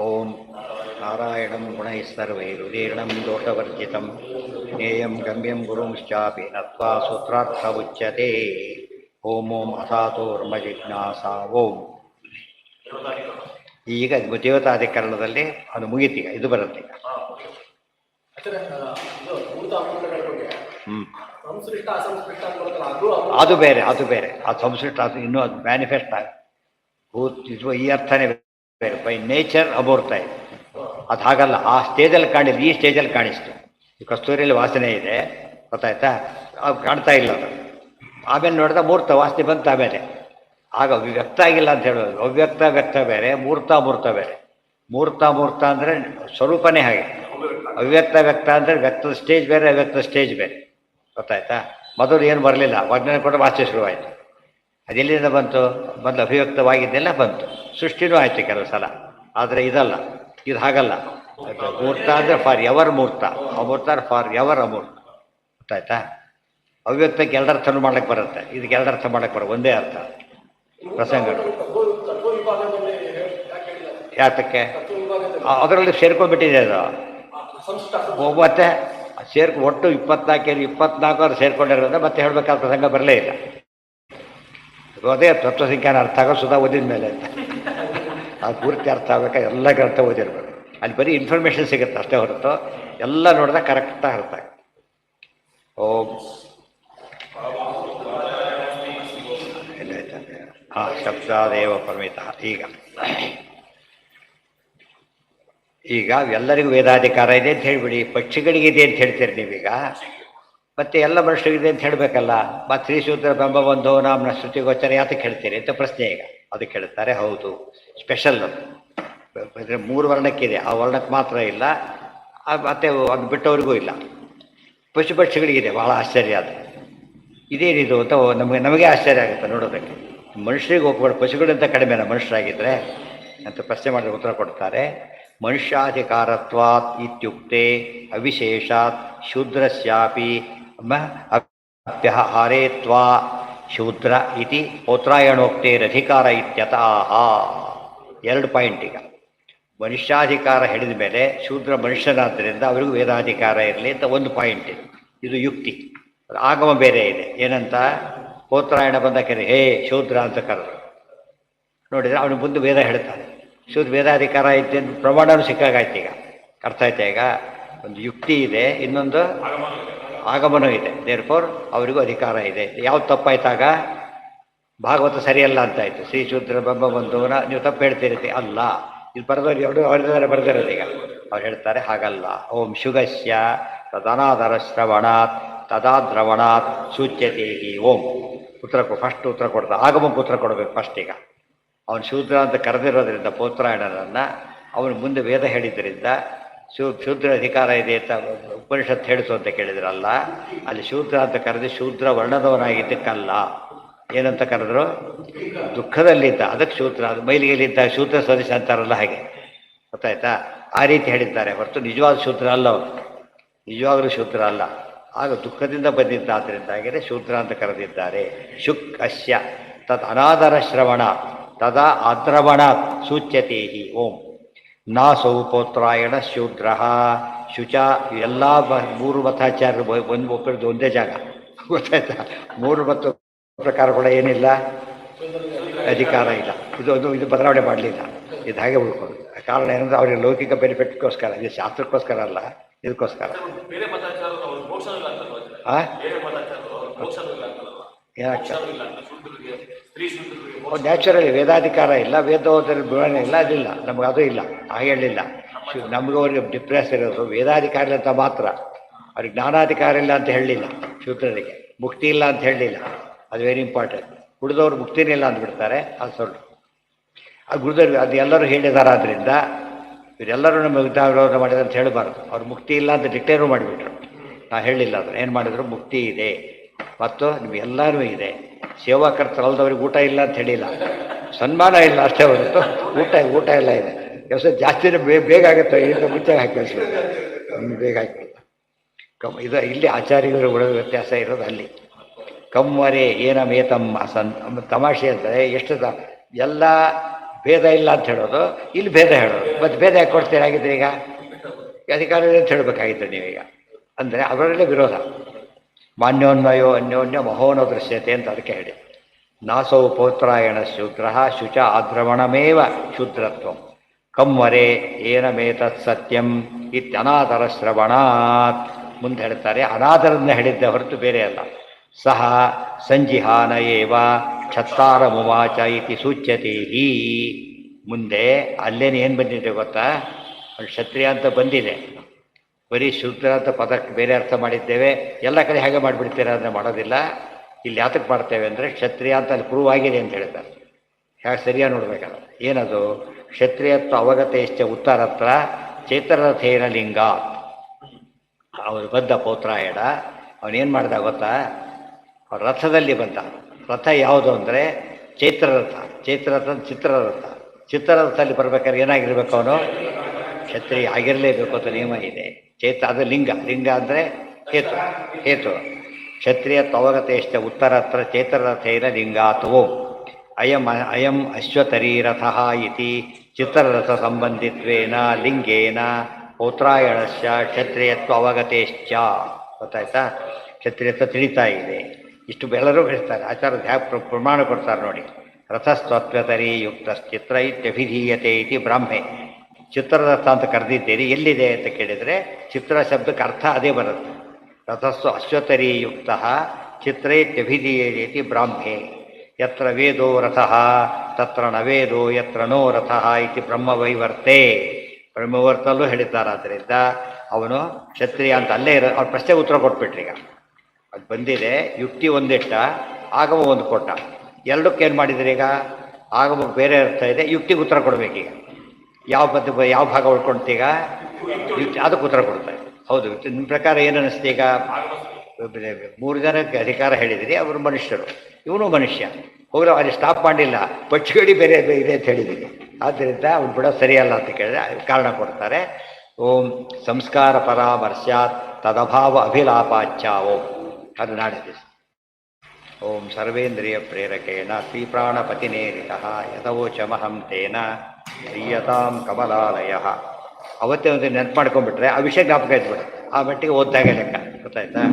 ಓಂ ನಾರಾಯಣಂ ಗುಣೈಃ ಸರ್ವೈರುದೀರ್ಣಂ ದೋಷವರ್ಜಿತಂ ಜ್ಞೇಯಂ ಗಮ್ಯಂ ಗುರುಂಶ್ಚಾಪಿ ನತ್ವಾ ಸೂತ್ರಾರ್ಥವುಚ್ಯತೆ. ಓಂ ಓಂ ಅಥಾತೋರ್ಮ ಜಿಜ್ಞಾಸಾ ಓಂ. ಈಗ ದೇವತಾಧಿಕರಣದಲ್ಲಿ ಅದು ಮುಗೀತೀಗ, ಇದು ಬರುತ್ತೆ ಈಗ. ಅದು ಬೇರೆ, ಅದು ಬೇರೆ. ಅದು ಸಂಸೃಷ್ಟ, ಅದು ಇನ್ನೂ ಅದು ಮ್ಯಾನಿಫೆಸ್ಟ್ ಆಗ ಇದು ಈ ಅರ್ಥನೇ ಬೇರೆ. ಬೈ ನೇಚರ್ ಅಮೂರ್ತ ಇದೆ. ಅದು ಹಾಗಲ್ಲ, ಆ ಸ್ಟೇಜಲ್ಲಿ ಕಾಣಿಲ್ಲ, ಈ ಸ್ಟೇಜಲ್ಲಿ ಕಾಣಿಸ್ತು. ಈ ಕಸ್ತೂರಿಯಲ್ಲಿ ವಾಸನೆ ಇದೆ, ಗೊತ್ತಾಯ್ತಾ? ಅದು ಕಾಣ್ತಾ ಇಲ್ಲ. ಅದು ಆಮೇಲೆ ನೋಡಿದ ಮೂರ್ತ ವಾಸನೆ ಬಂತು. ಆಮೇಲೆ ಆಗ ವ್ಯಕ್ತ ಆಗಿಲ್ಲ ಅಂತ ಹೇಳೋದು. ಅವ್ಯಕ್ತ ವ್ಯಕ್ತ ಬೇರೆ, ಮೂರ್ತ ಮೂರ್ತ ಬೇರೆ. ಮೂರ್ತ ಮೂರ್ತ ಅಂದರೆ ಸ್ವರೂಪನೇ ಹಾಗೆ. ಅವ್ಯಕ್ತ ವ್ಯಕ್ತ ಅಂದರೆ ವ್ಯಕ್ತದ ಸ್ಟೇಜ್ ಬೇರೆ, ಅವ್ಯಕ್ತದ ಸ್ಟೇಜ್ ಬೇರೆ, ಗೊತ್ತಾಯ್ತಾ? ಮೊದಲು ಏನು ಬರಲಿಲ್ಲ, ವರ್ಣನೆ ಕೂಡ ವಾಸನೆ ಶುರುವಾಯಿತು. ಅದೆಲ್ಲಿಂದ ಬಂತು? ಮೊದಲು ಅಭಿವ್ಯಕ್ತವಾಗಿದ್ದೆಲ್ಲ ಬಂತು. ಸೃಷ್ಟಿನೂ ಆಯಿತು ಕೆಲವು ಸಲ. ಆದರೆ ಇದಲ್ಲ, ಇದು ಹಾಗಲ್ಲ. ಮೂರ್ತ ಅಂದರೆ ಫಾರ್ ಎವರ್ ಮೂರ್ತ, ಅಮೂರ್ತ ಫಾರ್ ಎವರ್ ಅಮೂರ್ತ, ಗೊತ್ತಾಯ್ತಾ? ಅವ್ಯಕ್ತಕ್ಕೆ ಎರಡರ್ಥನೂ ಮಾಡ್ಲಿಕ್ಕೆ ಬರುತ್ತೆ, ಇದಕ್ಕೆ ಎರಡರ್ಥ ಮಾಡಕ್ಕೆ ಬರೋ ಒಂದೇ ಅರ್ಥ. ಪ್ರಸಂಗಗಳು ಯಾತಕ್ಕೆ ಅದರಲ್ಲಿ ಸೇರ್ಕೊಂಡ್ಬಿಟ್ಟಿದೆ ಅದು. ಮತ್ತೆ ಒಟ್ಟು 24 ಅದು ಸೇರ್ಕೊಂಡಿರೋದ್ರೆ ಮತ್ತೆ ಹೇಳಬೇಕಾದ ಪ್ರಸಂಗ ಬರಲೇ ಇಲ್ಲ. ಅದೇ ತತ್ವಸಂಖ್ಯಾನ ಅರ್ಥ ಆಗೋ ಸುಧಾ ಓದಿದ ಮೇಲೆ ಅಂತ. ಅದು ಪೂರ್ತಿ ಅರ್ಥ ಆಗ್ಬೇಕಾದ್ರೆ ಎಲ್ಲ ಅರ್ಥ ಓದಿರ್ಬೇಕು. ಅಲ್ಲಿ ಬರೀ ಇನ್ಫಾರ್ಮೇಷನ್ ಸಿಗುತ್ತೆ ಅಷ್ಟೇ ಹೊರತು ಎಲ್ಲ ನೋಡಿದಾಗ ಕರೆಕ್ಟಾಗಿ ಅರ್ಥ ಆಗುತ್ತೆ. ಓಂ ಶಬ್ದಾದೇವ ಪರಮಿತ. ಈಗ ಎಲ್ಲರಿಗೂ ವೇದಾಧಿಕಾರ ಇದೆ ಅಂತ ಹೇಳಿಬಿಡಿ. ಪಕ್ಷಿಗಳಿಗಿದೆ ಅಂತ ಹೇಳ್ತೀರಿ ನೀವೀಗ, ಮತ್ತೆ ಎಲ್ಲ ಮನುಷ್ಯರಿಗಿದೆ ಅಂತ ಹೇಳಬೇಕಲ್ಲ. ಮತ್ತು ಶ್ರೀಸೂತ್ರ ಬೆಂಬ ಬಂಧೋ ನಾಮ್ನ ಶ್ರುತಿಗೋಚರ ಯಾತಕ್ಕೆ ಹೇಳ್ತೀರಿ ಅಂತ ಪ್ರಶ್ನೆ. ಈಗ ಅದಕ್ಕೆ ಹೇಳ್ತಾರೆ, ಹೌದು ಸ್ಪೆಷಲ್ ಅದು. 3 ವರ್ಣಕ್ಕಿದೆ, ಆ ವರ್ಣಕ್ಕೆ ಮಾತ್ರ ಇಲ್ಲ, ಮತ್ತೆ ಅದು ಬಿಟ್ಟವ್ರಿಗೂ ಇಲ್ಲ. ಪಶುಪಕ್ಷಿಗಳಿಗಿದೆ, ಬಹಳ ಆಶ್ಚರ್ಯ ಅದು. ಇದೇನಿದು ಅಂತ ನಮಗೆ ಆಶ್ಚರ್ಯ ಆಗುತ್ತೆ ನೋಡೋದಕ್ಕೆ. ಮನುಷ್ಯರಿಗೆ ಒಪ್ಕೊಂಡು ಪಶುಗಳಿಂದ ಕಡಿಮೆನ ಮನುಷ್ಯರಾಗಿದ್ದರೆ ಅಂತ ಪ್ರಶ್ನೆ ಮಾಡಿದ್ರೆ ಉತ್ತರ ಕೊಡ್ತಾರೆ. ಮನುಷ್ಯಾಧಿಕಾರತ್ವಾತ್ ಇತ್ಯುಕ್ತೆ ಅವಿಶೇಷಾತ್ ಶೂದ್ರಸ್ಯಾಪಿ ಅಪ್ಯಹಾರೇತ್ವಾ ಶೂದ್ರ ಇತಿ ಪೌತ್ರಾಯಣೋಕ್ತೇರಧಿಕಾರ ಇತ್ಯತಃ. 2 ಪಾಯಿಂಟ್. ಈಗ ಮನುಷ್ಯಾಧಿಕಾರ ಹೇಳಿದ ಮೇಲೆ ಶೂದ್ರ ಮನುಷ್ಯನಾದ್ದರಿಂದ ಅವರಿಗೂ ವೇದಾಧಿಕಾರ ಇರಲಿ ಅಂತ ಒಂದು ಪಾಯಿಂಟ್ ಇದೆ. ಇದು ಯುಕ್ತಿ. ಆಗಮ ಬೇರೆ ಇದೆ. ಏನಂತ? ಪೌತ್ರಾಯಣ ಬಂದ ಕರೆ ಹೇ ಶೂದ್ರ ಅಂತ ಕರೆದು ನೋಡಿದರೆ ಅವನು ಮುಂದೆ ವೇದ ಹೇಳ್ತಾನೆ. ಶೂದ್ರ ವೇದಾಧಿಕಾರ ಐತೆ ಅಂತ ಪ್ರಮಾಣನೂ ಸಿಕ್ಕಾಗಾಯ್ತು. ಈಗ ಅರ್ಥ ಆಯ್ತಾ? ಈಗ ಒಂದು ಯುಕ್ತಿ ಇದೆ, ಇನ್ನೊಂದು ಆಗಮನೂ ಇದೆ. ದೇರ್ಫೋರ್ ಅವರಿಗೂ ಅಧಿಕಾರ ಇದೆ. ಯಾವ್ದು ತಪ್ಪಾಯ್ತಾಗ? ಭಾಗವತ ಸರಿಯಲ್ಲ ಅಂತಾಯ್ತು. ಶ್ರೀ ಶೂದ್ರ ಬೆಂಬ ಬಂಧುವನ ನೀವು ತಪ್ಪು ಹೇಳ್ತಿರ್ತಿ ಅಲ್ಲ. ಇದು ಬರೆದವ್ರು ಎರಡು ಅವರಿದ್ದಾರೆ ಬರೆದಿರೋದು. ಈಗ ಅವ್ರು ಹೇಳ್ತಾರೆ ಹಾಗಲ್ಲ. ಓಂ ಶುಗಸ್ಯ ತದನಾದರ ಶ್ರವಣಾತ್ ತದಾದ್ರವಣಾತ್ ಸೂಚ್ಯತೆ ಹಿ ಓಂ. ಫಸ್ಟ್ ಉತ್ತರ ಕೊಡ್ತಾ ಆಗಮಕ್ಕೆ ಉತ್ತರ ಕೊಡಬೇಕು ಫಸ್ಟ್. ಈಗ ಅವನು ಶೂದ್ರ ಅಂತ ಕರೆದಿರೋದ್ರಿಂದ ಪೌತ್ರಾಯಣನನ್ನು ಅವನು ಮುಂದೆ ವೇದ ಹೇಳಿದ್ದರಿಂದ ಶೂದ್ರ ಅಧಿಕಾರ ಇದೆ ಅಂತ ಉಪನಿಷತ್ ಹೇಳಿಸು ಅಂತ ಕೇಳಿದ್ರಲ್ಲ. ಅಲ್ಲಿ ಶೂದ್ರ ಅಂತ ಕರೆದು ಶೂದ್ರ ವರ್ಣದವನಾಗಿದ್ದಕ್ಕಲ್ಲ. ಏನಂತ ಕರೆದ್ರು? ದುಃಖದಲ್ಲಿದ್ದ, ಅದಕ್ಕೆ ಶೂದ್ರ. ಅದು ಮೈಲಿಗೆಲಿದ್ದ ಶೂದ್ರ ಸದಸ್ಯ ಅಂತಾರಲ್ಲ, ಹಾಗೆ. ಗೊತ್ತಾಯ್ತಾ? ಆ ರೀತಿ ಹೇಳಿದ್ದಾರೆ ಹೊರತು ನಿಜವಾದ ಶೂದ್ರ ಅಲ್ಲ ಅವರು. ನಿಜವಾಗಲೂ ಶೂದ್ರ ಅಲ್ಲ. ಆಗ ದುಃಖದಿಂದ ಬಂದಿದ್ದ, ಆದ್ದರಿಂದಾಗಿಯೇ ಶೂದ್ರ ಅಂತ ಕರೆದಿದ್ದಾರೆ. ಶುಕ್ ಅಸ್ಯ ತದ್ ಅನಾದರ ಶ್ರವಣ ತದಾ ಆದ್ರವಣಾತ್ ಸೂಚ್ಯತೆ ಹಿ ಓಂ. ನಾಸೌ ಪೌತ್ರಾಯಣ ಶೂದ್ರ ಶುಚ. ಎಲ್ಲ 3 ಮತಾಚಾರ್ಯರು ಒಪ್ಪಿದ್ದು ಒಂದೇ ಜಾಗ, ಗೊತ್ತಾಯ್ತಾ? 3 ಮತ ಪ್ರಕಾರ ಕೂಡ ಏನಿಲ್ಲ, ಅಧಿಕಾರ ಇಲ್ಲ. ಇದು ಬದಲಾವಣೆ ಮಾಡಲಿಲ್ಲ. ಇದು ಹಾಗೆ ಉಳ್ಕೊಂಡು. ಕಾರಣ ಏನಂದ್ರೆ ಅವರಿಗೆ ಲೌಕಿಕ ಬೆನಿಫಿಟ್ಗೋಸ್ಕರ, ಇದು ಶಾಸ್ತ್ರಕ್ಕೋಸ್ಕರ ಅಲ್ಲ, ಇದಕ್ಕೋಸ್ಕರ. ನ್ಯಾಚುರಲಿ ವೇದಾಧಿಕಾರ ಇಲ್ಲ, ವೇದೋದರ ಗುಣ ಇಲ್ಲ, ಅದಿಲ್ಲ ನಮ್ಗೆ. ಅದು ಇಲ್ಲ, ಹಾಗೆ ಹೇಳಲಿಲ್ಲ. ನಮಗೂ ಅವ್ರಿಗೆ ಡಿಪ್ರೆಸ್ ಇರೋದು ವೇದಾಧಿಕಾರ ಅಂತ ಮಾತ್ರ. ಅವ್ರಿಗೆ ಜ್ಞಾನಾಧಿಕಾರ ಇಲ್ಲ ಅಂತ ಹೇಳಲಿಲ್ಲ. ಶೂದ್ರರಿಗೆ ಮುಕ್ತಿ ಇಲ್ಲ ಅಂತ ಹೇಳಲಿಲ್ಲ. ಅದು ವೆರಿ ಇಂಪಾರ್ಟೆಂಟ್. ಉಳಿದವ್ರು ಮುಕ್ತಿನೇ ಇಲ್ಲ ಅಂದ್ಬಿಡ್ತಾರೆ, ಅದು ಸ್ವಲ್ಪ. ಆ ಗುರುದವ್ರು ಅದು ಎಲ್ಲರೂ ಹೇಳಿದಾರಾದ್ರಿಂದ ಇವರೆಲ್ಲರೂ ನಮಗೆ ವಿರೋಧ ಮಾಡಿದ್ರು ಅಂತ ಹೇಳಬಾರ್ದು. ಅವ್ರು ಮುಕ್ತಿ ಇಲ್ಲ ಅಂತ ಡಿಕ್ಲೇರು ಮಾಡಿಬಿಟ್ರು. ನಾ ಹೇಳಲಿಲ್ಲ. ಅದನ್ನು ಏನು ಮಾಡಿದ್ರು? ಮುಕ್ತಿ ಇದೆ ಮತ್ತು ನಿಮಗೆಲ್ಲರೂ ಇದೆ. ಸೇವಾಕರ್ತರಲ್ದವ್ರಿಗೆ ಊಟ ಇಲ್ಲ ಅಂತ ಹೇಳಿಲ್ಲ, ಸನ್ಮಾನ ಇಲ್ಲ ಅಷ್ಟೇ ಹೊರತು ಊಟ ಎಲ್ಲ ಇದೆ. ಕೆಲಸ ಜಾಸ್ತಿನೇ ಬೇಗ ಆಗುತ್ತೆ. ಇದರಿಂದ ಮುಂಚೆ ಹಾಕಿ ಕಳಿಸ್ಬೇಕು, ಬೇಗ ಹಾಕಿ ಇದು. ಇಲ್ಲಿ ಆಚಾರ್ಯರು ವ್ಯತ್ಯಾಸ ಇರೋದು ಅಲ್ಲಿ. ಕಮ್ಮರೆ ಏನ ಮೇತಮ್ಮ ತಮಾಷೆ ಅಂದರೆ ಎಷ್ಟು ಎಲ್ಲ ಭೇದ ಇಲ್ಲ ಅಂತ ಹೇಳೋದು, ಇಲ್ಲಿ ಭೇದ ಹೇಳೋದು. ಮತ್ತು ಭೇದ ಯಾಕೆ ಕೊಡ್ತೀರಾಗಿದ್ರೆ ಈಗ ಅಧಿಕಾರ ಅಂತ ಹೇಳಬೇಕಾಗಿತ್ತು ನೀವೀಗ. ಅಂದರೆ ಅವರಲ್ಲೇ ವಿರೋಧ. ಮಾನ್ಯೋನ್ವಯೋ ಅನ್ಯೋನ್ಯ ಮಹೋನ ದೃಶ್ಯತೆ ಅಂತ ಅದಕ್ಕೆ ಹೇಳಿ. ನಾಸೌ ಪೌತ್ರಾಯಣ ಶೂದ್ರ ಶುಚ ಆದ್ರವಣಮೇವ ಶೂದ್ರತ್ವ ಕಮ್ಮರೆ ಏನಮೇತತ್ ಸತ್ಯಂ ಇತ್ಯನಾದರ ಶ್ರವಣಾತ್. ಮುಂದೆ ಹೇಳ್ತಾರೆ, ಅನಾದರನ್ನ ಹೇಳಿದ್ದೆ ಹೊರತು ಬೇರೆ ಅಲ್ಲ. ಸಹ ಸಂಜಿಹಾನ ಏವ ಛತ್ತಾರ ಮುವಾಚ ಇತಿ ಸೂಚ್ಯತೆ ಹೀ. ಮುಂದೆ ಅಲ್ಲೇನು ಏನು ಬಂದಿದೆ ಗೊತ್ತಾ? ಕ್ಷತ್ರಿಯ ಅಂತ ಬಂದಿದೆ, ಬರೀ ಶೂದ್ರ ಅಂತ ಪದಕ್ಕೆ ಬೇರೆ ಅರ್ಥ ಮಾಡಿದ್ದೇವೆ. ಎಲ್ಲ ಕಡೆ ಹಾಗೆ ಮಾಡಿಬಿಡ್ತೀರ, ಅದನ್ನ ಮಾಡೋದಿಲ್ಲ. ಇಲ್ಲಿ ಯಾತಕ್ಕೆ ಮಾಡ್ತೇವೆ ಅಂದರೆ ಕ್ಷತ್ರಿಯ ಅಂತ ಅಲ್ಲಿ ಪ್ರೂವ್ ಆಗಿದೆ ಅಂತ ಹೇಳ್ತಾರೆ. ಹೇಗೆ ಸರಿಯಾಗಿ ನೋಡ್ಬೇಕಲ್ಲ. ಏನದು? ಕ್ಷತ್ರಿಯತ್ವ ಅವಗತ ಇಷ್ಟ ಉತ್ತರತ್ರ ಚೇತರಥೇನ ಲಿಂಗ. ಅವರು ಬಂದ ಪೌತ್ರಾಯಣ, ಅವನೇನು ಮಾಡ್ದ ಗೊತ್ತಾ? ರಥದಲ್ಲಿ ಬಂದ. ರಥ ಯಾವುದು ಅಂದರೆ ಚೈತ್ರರಥ. ಚೈತ್ರರಥ ಚಿತ್ರರಥ. ಚಿತ್ರರಥದಲ್ಲಿ ಬರ್ಬೇಕಾದ್ರೆ ಏನಾಗಿರ್ಬೇಕು? ಅವನು ಕ್ಷತ್ರಿಯ ಆಗಿರಲೇಬೇಕು ಅಂತ ನಿಯಮ ಇದೆ. ಅದು ಲಿಂಗ. ಲಿಂಗ ಅಂದರೆ ಹೇತು. ಹೇತು ಕ್ಷತ್ರಿಯತ್ವ ಅವಗತೇಷ್ಟ ಉತ್ತರತ್ರ ಚೇತರಥೇನ ಲಿಂಗಾತ್ವೋ ಅಯಂ ಅಶ್ವತರೀರಥ ಇತಿ ಚಿತ್ರರಥ ಸಂಬಂಧಿತ್ವೇನ ಲಿಂಗೇನ ಪೌತ್ರಾಯಣಸ್ಯ ಕ್ಷತ್ರಿಯತ್ವ ಅವಗತೇಶ್ಚ. ಗೊತ್ತಾಯ್ತಾ? ಕ್ಷತ್ರಿಯತ್ವ ತಿಳಿತಾ ಇದೆ. ಇಷ್ಟು ಎಲ್ಲರೂ ಹೇಳ್ತಾರೆ. ಆಚಾರ್ಯ ಹ್ಯಾಕ್ ಪ್ರಮಾಣ ಕೊಡ್ತಾರೆ ನೋಡಿ. ರಥಸ್ತತ್ವತರಿ ಯುಕ್ತ ಚಿತ್ರ ಇತ್ಯಭಿಧೀಯತೆ ಇತಿ ಬ್ರಾಹ್ಮೆ. ಚಿತ್ರರಥ ಅಂತ ಕರೆದಿದ್ದೀರಿ, ಎಲ್ಲಿದೆ ಅಂತ ಕೇಳಿದರೆ ಚಿತ್ರ ಶಬ್ದಕ್ಕೆ ಅರ್ಥ ಅದೇ ಬರುತ್ತೆ. ರಥಸ್ತು ಅಶ್ವತರಿ ಯುಕ್ತ ಚಿತ್ರೈತ್ಯಭಿಧೀಯತೆ ಬ್ರಾಹ್ಮೆ. ಯತ್ರ ವೇದೋ ರಥಃ ತತ್ರ ನ ವೇದೋ ಯತ್ರ ನೋ ರಥಃ ಇತಿ ಬ್ರಹ್ಮವೈವರ್ತೆ. ಬ್ರಹ್ಮವರ್ತಲ್ಲೂ ಹೇಳಿದ್ದಾರೆ. ಆದ್ದರಿಂದ ಅವನು ಕ್ಷತ್ರಿಯ ಅಂತ ಅಲ್ಲೇ ಅವ್ರ ಪ್ರಶ್ನೆಗೆ ಉತ್ತರ ಕೊಟ್ಬಿಟ್ರೀಗ. ಅದು ಬಂದಿದೆ. ಯುಕ್ತಿ ಒಂದಿಟ್ಟ, ಆಗಮ ಒಂದು ಕೊಟ್ಟ. ಎರಡಕ್ಕೆ ಏನು ಮಾಡಿದ್ರಿ ಈಗ? ಆಗಮಕ್ಕೆ ಬೇರೆ ಅರ್ಥ ಇದೆ, ಯುಕ್ತಿಗೆ ಉತ್ತರ ಕೊಡಬೇಕೀಗ. ಯಾವ ಭಾಗ ಉಳ್ಕೊಳ್ತೀಗ? ಯುಕ್ತಿ. ಅದಕ್ಕೆ ಉತ್ತರ ಕೊಡ್ತಾರೆ. ಹೌದು, ನಿಮ್ಮ ಪ್ರಕಾರ ಏನು ಅನ್ನಿಸ್ತು ಈಗ? 3 ಜನಕ್ಕೆ ಅಧಿಕಾರ ಹೇಳಿದಿರಿ, ಅವರು ಮನುಷ್ಯರು, ಇವನು ಮನುಷ್ಯ. ಹೋಗ್ರೆ ಅಲ್ಲಿ ಸ್ಟಾಪ್ ಮಾಡಿಲ್ಲ, ಪಕ್ಷಿಗಡಿ ಬೇರೆ ಇದೆ ಅಂತ ಹೇಳಿದ್ದೀನಿ. ಆದ್ದರಿಂದ ಅವ್ನು ಬಿಡೋ ಸರಿಯಲ್ಲ ಅಂತ ಕೇಳಿದ್ರೆ ಕಾರಣ ಕೊಡ್ತಾರೆ. ಓಂ ಸಂಸ್ಕಾರ ಪರಾಮರ್ಶ್ಯಾತ್ ತದಭಾವ ಅಭಿಲಾಪಾಚ್ಯ ಓಂ. ಅದು ನಾಳೆ ದಿವಸ. ಓಂ ಸರ್ವೇಂದ್ರಿಯ ಪ್ರೇರಕೇಣ ಶ್ರೀಪ್ರಾಣಪತಿನೇರಿತಃ ಯಥವೋಚಮಹಂ ತೇನ ಶ್ರೀಯತಾಂ ಕಮಲಾಲಯ. ಅವತ್ತೇ ಒಂದು ನೆನಪು ಮಾಡ್ಕೊಂಡ್ಬಿಟ್ರೆ ಆ ವಿಷಯ ಜ್ಞಾಪಕ ಇದ್ಬಿಡುತ್ತೆ. ಆ ಮಟ್ಟಿಗೆ ಓದಿದಾಗ ಲೆಕ್ಕ. ಗೊತ್ತಾಯ್ತಾ?